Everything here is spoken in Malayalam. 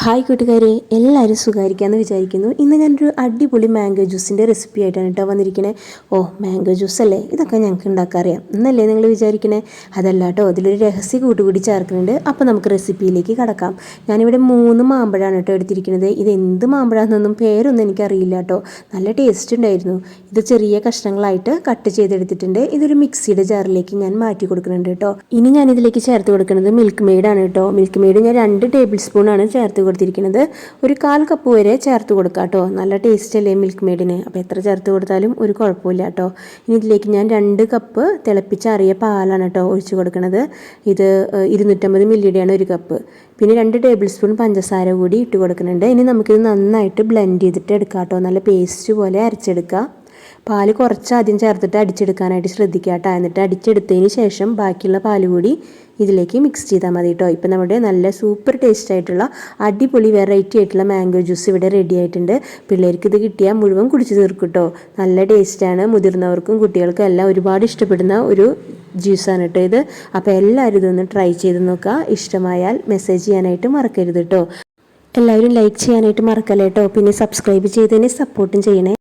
ഹായ് കൂട്ടുകാരെ, എല്ലാവരും സുഖമായിരിക്കാമെന്ന് വിചാരിക്കുന്നു. ഇന്ന് ഞാനൊരു അടിപൊളി മാംഗോ ജ്യൂസിൻ്റെ റെസിപ്പി ആയിട്ടാണ് കേട്ടോ വന്നിരിക്കുന്നത്. മാംഗോ ജ്യൂസ് അല്ലേ, ഇതൊക്കെ ഞങ്ങൾക്ക് ഉണ്ടാക്കാറിയാം എന്നല്ലേ നിങ്ങൾ വിചാരിക്കണേ? അതല്ല കേട്ടോ, ഇതിലൊരു രഹസ്യ കൂട്ടുകൂടി ചേർക്കുന്നുണ്ട്. അപ്പോൾ നമുക്ക് റെസിപ്പിയിലേക്ക് കടക്കാം. ഞാനിവിടെ 3 മാമ്പഴമാണ് കേട്ടോ എടുത്തിരിക്കുന്നത്. ഇത് എന്ത് മാമ്പഴാണെന്നൊന്നും പേരൊന്നും എനിക്കറിയില്ല കേട്ടോ. നല്ല ടേസ്റ്റ് ഉണ്ടായിരുന്നു. ഇത് ചെറിയ കഷ്ണങ്ങളായിട്ട് കട്ട് ചെയ്തെടുത്തിട്ടുണ്ട്. ഇതൊരു മിക്സിയുടെ ജാറിലേക്ക് ഞാൻ മാറ്റി കൊടുക്കുന്നുണ്ട് കേട്ടോ. ഇനി ഞാനിതിലേക്ക് ചേർത്ത് കൊടുക്കുന്നത് മിൽക്ക് മെയ്ഡാണ് കേട്ടോ. മിൽക്ക് മെയ്ഡ് ഞാൻ 2 ടേബിൾ സ്പൂണാണ് ചേർത്ത് കൊടുത്തിരിക്കുന്നത്. ഒരു 1/4 കപ്പ് വരെ ചേർത്ത് കൊടുക്കാം കേട്ടോ. നല്ല ടേസ്റ്റ് അല്ലേ മിൽക്ക് മെയ്ഡിന്. അപ്പോൾ എത്ര ചേർത്ത് കൊടുത്താലും ഒരു കുഴപ്പമില്ല കേട്ടോ. ഇനി ഇതിലേക്ക് ഞാൻ 2 കപ്പ് തിളപ്പിച്ചാറിയ പാലാണ് കേട്ടോ ഒഴിച്ച് കൊടുക്കുന്നത്. ഇത് 250 മില്ലിയുടെയാണ് 1 കപ്പ്. പിന്നെ 2 ടേബിൾ സ്പൂൺ പഞ്ചസാര കൂടി ഇട്ട് കൊടുക്കുന്നുണ്ട്. ഇനി നമുക്കിത് നന്നായിട്ട് ബ്ലെൻഡ് ചെയ്തിട്ട് എടുക്കാം കേട്ടോ. നല്ല പേസ്റ്റ് പോലെ അരച്ചെടുക്കുക. പാല് കുറച്ച് ആദ്യം ചേർത്തിട്ട് അടിച്ചെടുക്കാനായിട്ട് ശ്രദ്ധിക്കുക കേട്ടോ. എന്നിട്ട് അടിച്ചെടുത്തതിന് ശേഷം ബാക്കിയുള്ള പാല് കൂടി ഇതിലേക്ക് മിക്സ് ചെയ്താൽ മതി കേട്ടോ. ഇപ്പം നമ്മുടെ നല്ല സൂപ്പർ ടേസ്റ്റ് ആയിട്ടുള്ള അടിപൊളി വെറൈറ്റി ആയിട്ടുള്ള മാംഗോ ജ്യൂസ് ഇവിടെ റെഡി ആയിട്ടുണ്ട്. പിള്ളേർക്ക് ഇത് കിട്ടിയാൽ മുഴുവൻ കുടിച്ച് തീർക്കും കേട്ടോ. നല്ല ടേസ്റ്റാണ്. മുതിർന്നവർക്കും കുട്ടികൾക്കും എല്ലാം ഒരുപാട് ഇഷ്ടപ്പെടുന്ന ഒരു ജ്യൂസാണ് കേട്ടോ ഇത്. അപ്പോൾ എല്ലാവരും ഇതൊന്ന് ട്രൈ ചെയ്ത് നോക്കുക. ഇഷ്ടമായാൽ മെസ്സേജ് ചെയ്യാനായിട്ട് മറക്കരുത് കേട്ടോ. എല്ലാവരും ലൈക്ക് ചെയ്യാനായിട്ട് മറക്കല്ലേ കേട്ടോ. പിന്നെ സബ്സ്ക്രൈബ് ചെയ്തതിന് സപ്പോർട്ടും ചെയ്യണേ.